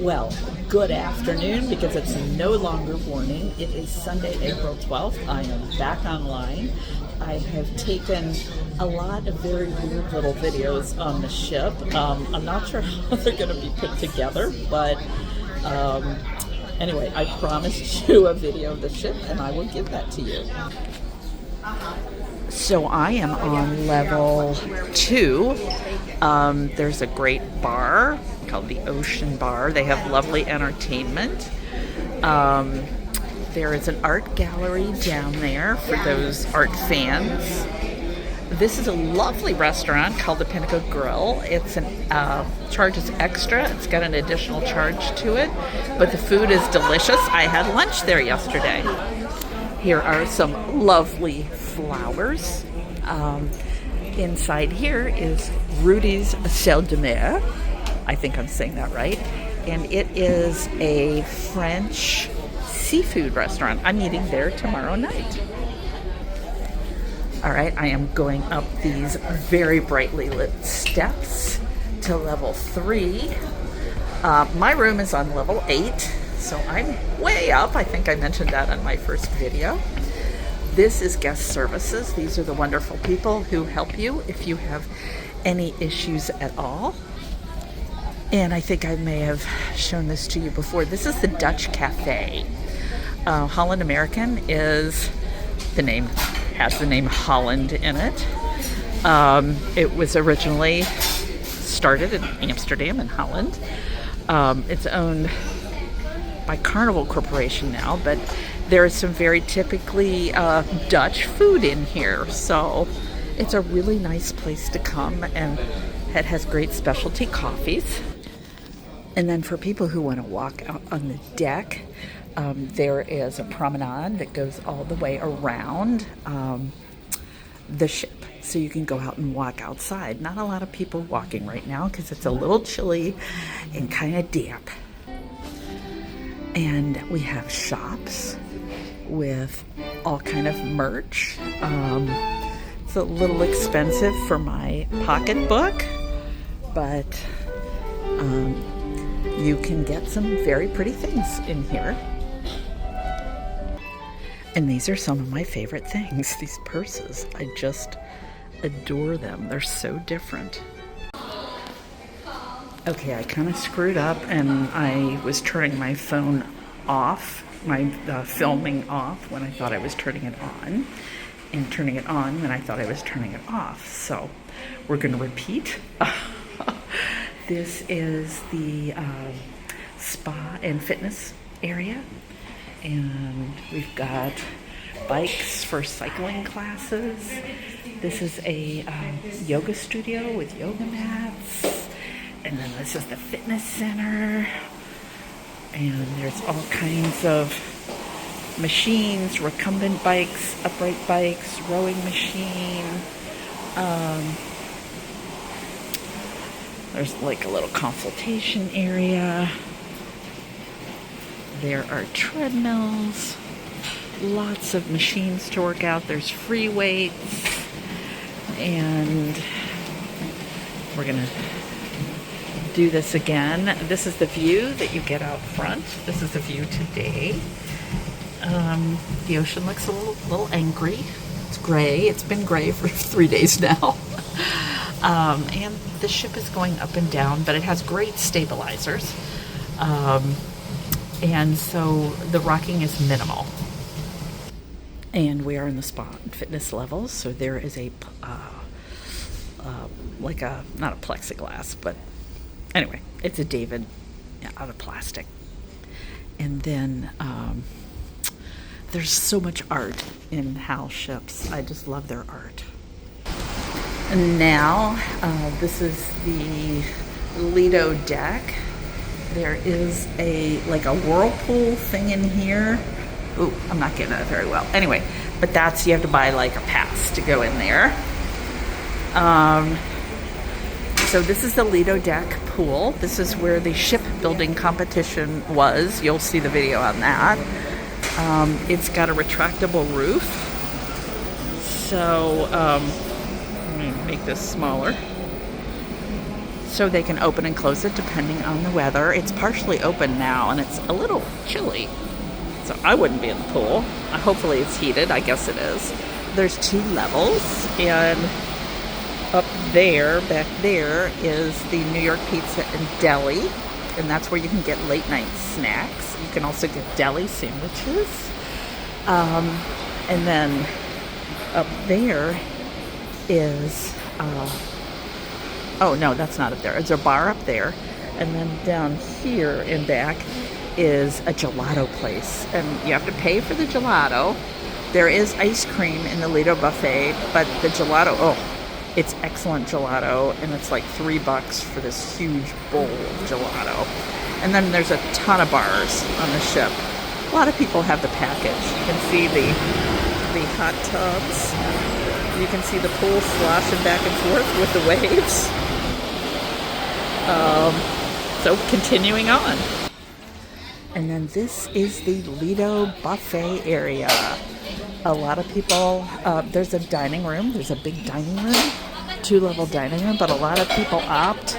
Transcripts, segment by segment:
Well, good afternoon, because it's no longer morning. It is Sunday, April 12th. I am back online. I have taken a lot of very weird little videos on the ship. I'm not sure how they're going to be put together, but anyway, I promised you a video of the ship, and I will give that to you. So I am on level 2. There's a great bar called the Ocean Bar. They have lovely entertainment. There is an art gallery down there for those art fans. This is a lovely restaurant called the Pinnacle Grill. It's charges extra. It's got an additional charge to it, but the food is delicious. I had lunch there yesterday. Here are some lovely flowers. Inside here is Rudy's Sel de Mer. I think I'm saying that right. And it is a French seafood restaurant. I'm eating there tomorrow night. All right, I am going up these very brightly lit steps to level 3. My room is on level 8, so I'm way up. I think I mentioned that on my first video. This is guest services. These are the wonderful people who help you if you have any issues at all. And I think I may have shown this to you before. This is the Dutch Cafe. Holland American has the name Holland in it. It was originally started in Amsterdam in Holland. It's owned by Carnival Corporation now, but there is some very typically Dutch food in here. So it's a really nice place to come, and it has great specialty coffees. And then for people who want to walk out on the deck, there is a promenade that goes all the way around the ship. So you can go out and walk outside. Not a lot of people walking right now because it's a little chilly and kind of damp. And we have shops with all kind of merch. It's a little expensive for my pocketbook, but you can get some very pretty things in here. And these are some of my favorite things, these purses. I just adore them. They're so different. Okay, I kind of screwed up, and I was turning my phone off, my filming off, when I thought I was turning it on, and turning it on when I thought I was turning it off. So we're going to repeat. This is the spa and fitness area, and we've got bikes for cycling classes. This is a yoga studio with yoga mats, and then this is the fitness center, and there's all kinds of machines, recumbent bikes, upright bikes, rowing machine. There's like a little consultation area. There are treadmills, lots of machines to work out. There's free weights, and we're gonna do this again. This is the view that you get out front. This is the view today. The ocean looks a little angry. It's gray. It's been gray for 3 days now. And the ship is going up and down, but it has great stabilizers. And so the rocking is minimal. And we are in the spa and fitness levels, so there is a, not a plexiglass, but anyway, it's a David out of plastic. And then there's so much art in HAL ships. I just love their art. And now, this is the Lido deck. There is a whirlpool thing in here. Ooh, I'm not getting that very well. Anyway, but you have to buy like a pass to go in there. So this is the Lido deck pool. This is where the shipbuilding competition was. You'll see the video on that. It's got a retractable roof. So, let me make this smaller. so they can open and close it depending on the weather. It's partially open now, and it's a little chilly, so I wouldn't be in the pool. Hopefully it's heated. I guess it is. There's 2 levels, and up there, back there, is the New York Pizza and Deli, and that's where you can get late night snacks. You can also get deli sandwiches. And then up there is, oh no, that's not up there. There's a bar up there. And then down here in back is a gelato place. And you have to pay for the gelato. There is ice cream in the Lido buffet, but the gelato, it's excellent gelato, and it's like $3 for this huge bowl of gelato. And then there's a ton of bars on the ship. A lot of people have the package. You can see the hot tubs. You can see the pool sloshing back and forth with the waves. So continuing on. And then this is the Lido buffet area. A lot of people, there's a dining room. There's a big dining room, 2-level dining room, but a lot of people opt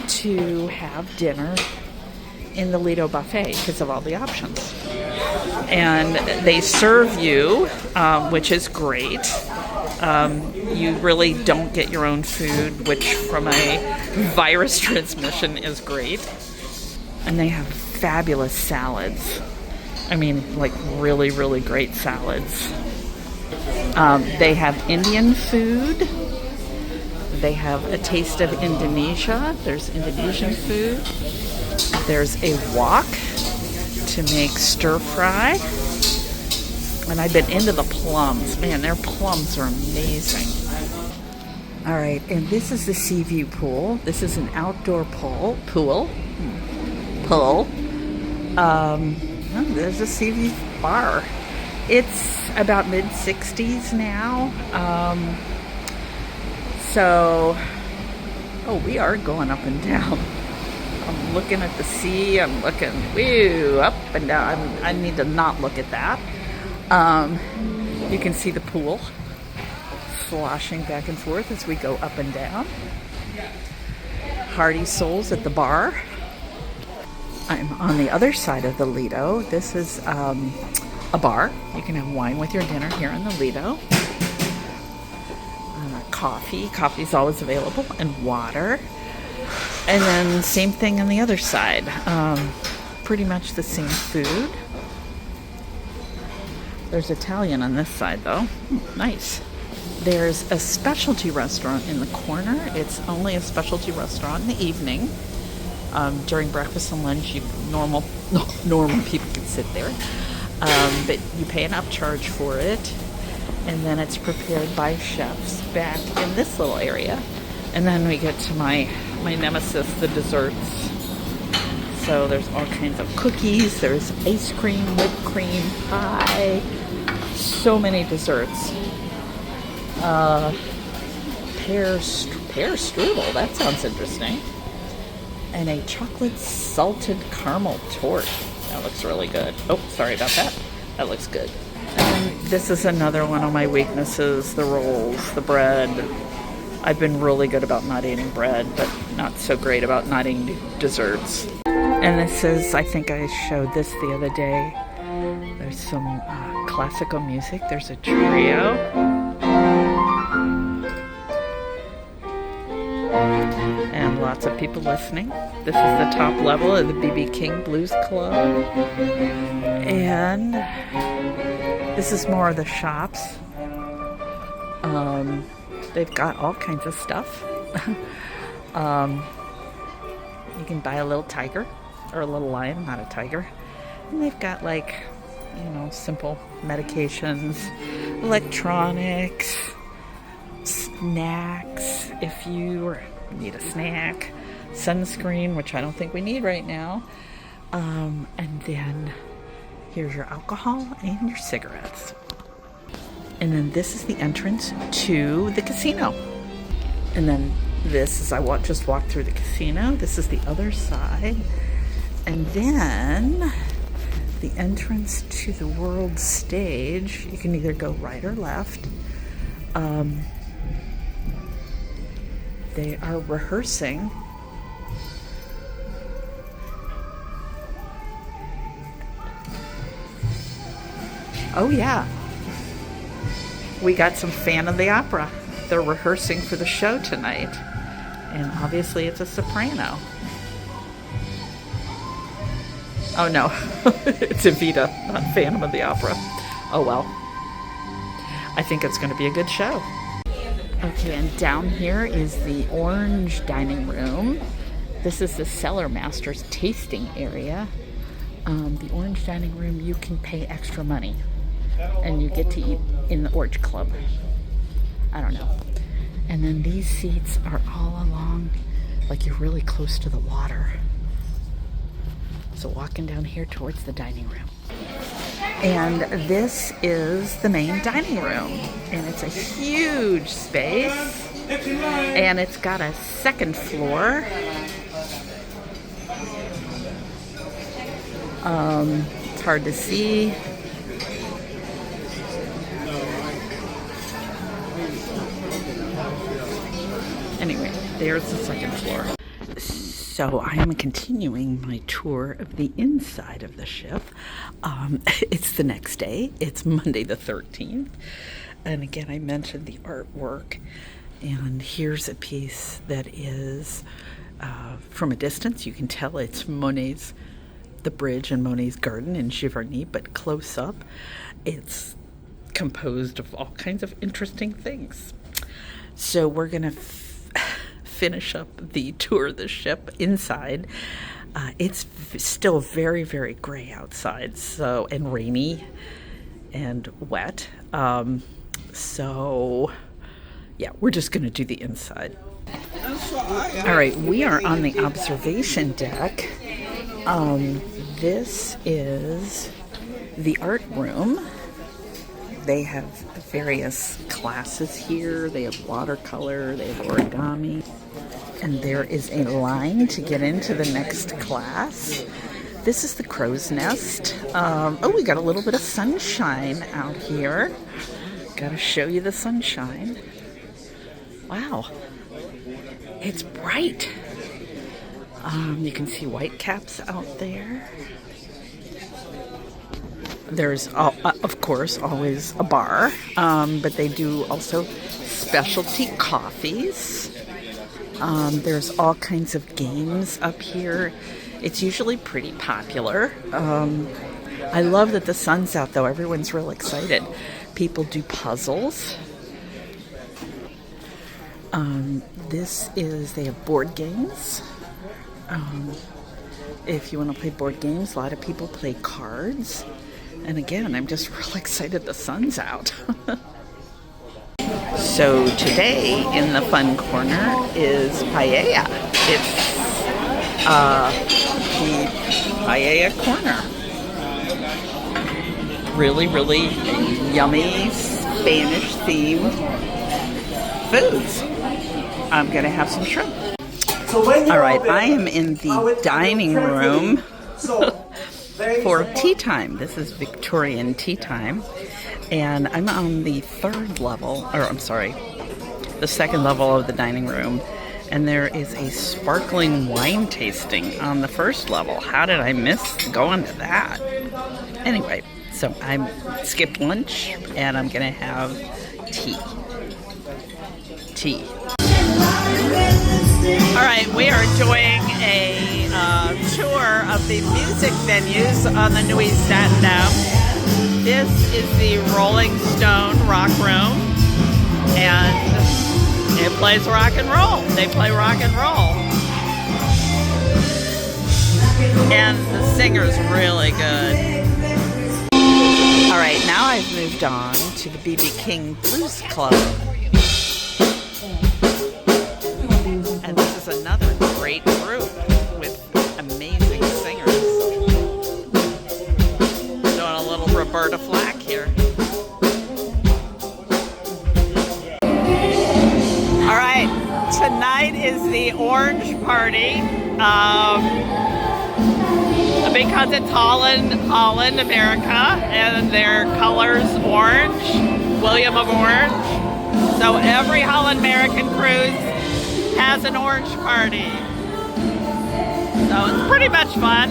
to have dinner in the Lido buffet because of all the options. And they serve you, which is great. You really don't get your own food, which from a virus transmission is great. And they have fabulous salads. I mean, like really, really great salads. They have Indian food. They have a taste of Indonesia. There's Indonesian food. There's a wok to make stir fry. And I've been into the plums. Man, their plums are amazing. All right, and this is the sea view pool. This is an outdoor pool. There's a sea view bar. It's about mid-60s now. We are going up and down. I'm looking at the sea. I'm looking up and down. I need to not look at that. You can see the pool sloshing back and forth as we go up and down. Hearty souls at the bar. I'm on the other side of the Lido. This is a bar. You can have wine with your dinner here in the Lido. Coffee. Coffee's always available, and water. And then same thing on the other side. Pretty much the same food. There's Italian on this side, though. Nice. There's a specialty restaurant in the corner. It's only a specialty restaurant in the evening. During breakfast and lunch, normal people can sit there. But you pay an upcharge for it. And then it's prepared by chefs back in this little area. And then we get to my nemesis, the desserts. So there's all kinds of cookies. There's ice cream, whipped cream, pie. So many desserts. Pear strudel. That sounds interesting. And a chocolate salted caramel torte. That looks really good. Oh, sorry about that. That looks good. And this is another one of my weaknesses, the rolls, the bread. I've been really good about not eating bread, but not so great about not eating desserts. And this is, I think I showed this the other day. There's some classical music. There's a trio. And lots of people listening. This is the top level of the B.B. King Blues Club. And this is more of the shops. They've got all kinds of stuff. You can buy a little tiger or a little lion, not a tiger. And they've got simple medications, electronics, snacks if you need a snack, sunscreen, which I don't think we need right now. And then here's your alcohol and your cigarettes. And then this is the entrance to the casino. And then this is, just walked through the casino. This is the other side. And then the entrance to the world stage, you can either go right or left. They are rehearsing Oh yeah, we got some Fan of the Opera. They're rehearsing for the show tonight, and obviously it's a soprano. Oh no, it's Evita, not Phantom of the Opera. Oh well, I think it's going to be a good show. Okay, and down here is the orange dining room. This is the Cellar Master's tasting area. The orange dining room, you can pay extra money and you get to eat in the Orange Club. I don't know. And then these seats are all along, like you're really close to the water. So walking down here towards the dining room. And this is the main dining room. And it's a huge space. And it's got a second floor. It's hard to see. Anyway, there's the second floor. So I am continuing my tour of the inside of the ship. It's the next day. It's Monday the 13th. And again, I mentioned the artwork. And here's a piece that is, from a distance, you can tell it's Monet's The Bridge in Monet's Garden in Giverny, but close up, it's composed of all kinds of interesting things. So we're going to finish up the tour of the ship inside. It's still very, very gray outside, so, and rainy and wet. So yeah, we're just going to do the inside. All right, we are on the observation deck. This is the art room. They have various classes here. They have watercolor, they have origami, and there is a line to get into the next class. This is the crow's nest. Oh, we got a little bit of sunshine out here. Gotta show you the sunshine. Wow, it's bright. You can see whitecaps out there. There's, of course, always a bar, but they do also specialty coffees. There's all kinds of games up here. It's usually pretty popular. I love that the sun's out, though. Everyone's real excited. People do puzzles. They have board games. If you want to play board games, a lot of people play cards. And again, I'm just real excited the sun's out. So today in the fun corner is paella. It's the paella corner. Really, really yummy Spanish-themed foods. I'm going to have some shrimp. All right, I am in the dining room for tea time. This is Victorian tea time. And I'm on the the second level of the dining room. And there is a sparkling wine tasting on the first level. How did I miss going to that? Anyway, so I skipped lunch and I'm going to have tea. All right, we are enjoying a tour of the music venues on the Nieuw Statendam. This is the Rolling Stone Rock Room, and it plays rock and roll. They play rock and roll. And the singer's really good. All right, now I've moved on to the B.B. King Blues Club. And this is another great group with amazing singers. Doing a little Roberta Flack here. All right, tonight is the Orange Party. Because it's Holland, America, and their colors orange, William of Orange. So every Holland American cruise has an orange party. So it's pretty much fun.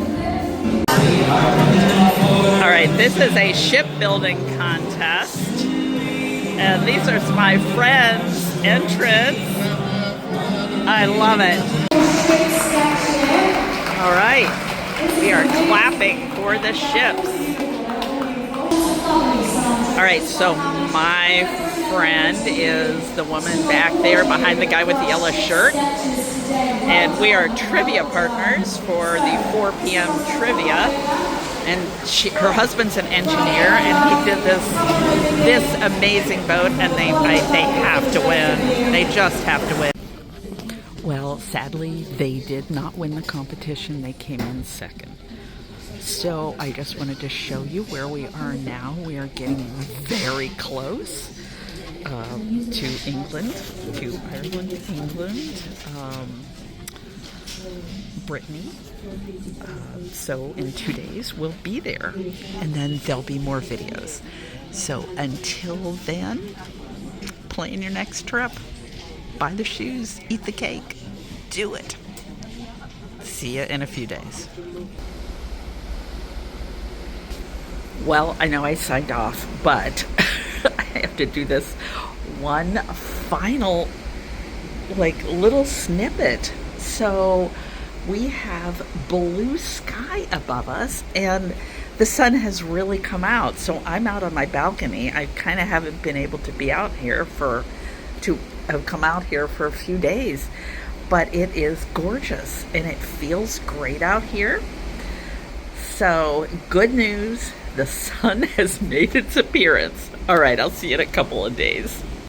All right. right, this is a shipbuilding contest. And these are my friends' entrance. I love it. All right, we are clapping for the ships. All right, so my friend is the woman back there behind the guy with the yellow shirt. And we are trivia partners for the 4 p.m. trivia. And her husband's an engineer, and he did this amazing boat, and they have to win. They just have to win. Well, sadly, they did not win the competition. They came in second. So I just wanted to show you where we are now. We are getting very close to England, to Ireland, England, Brittany. So in 2 days we'll be there, and then there'll be more videos. So until then, plan your next trip, buy the shoes, eat the cake, do it. See you in a few days. Well, I know I signed off, but I have to do this one final little snippet. So we have blue sky above us, and the sun has really come out. So I'm out on my balcony. I kind of haven't been able to be out here to have come out here for a few days, but it is gorgeous and it feels great out here. So good news, the sun has made its appearance. All right, I'll see you in a couple of days.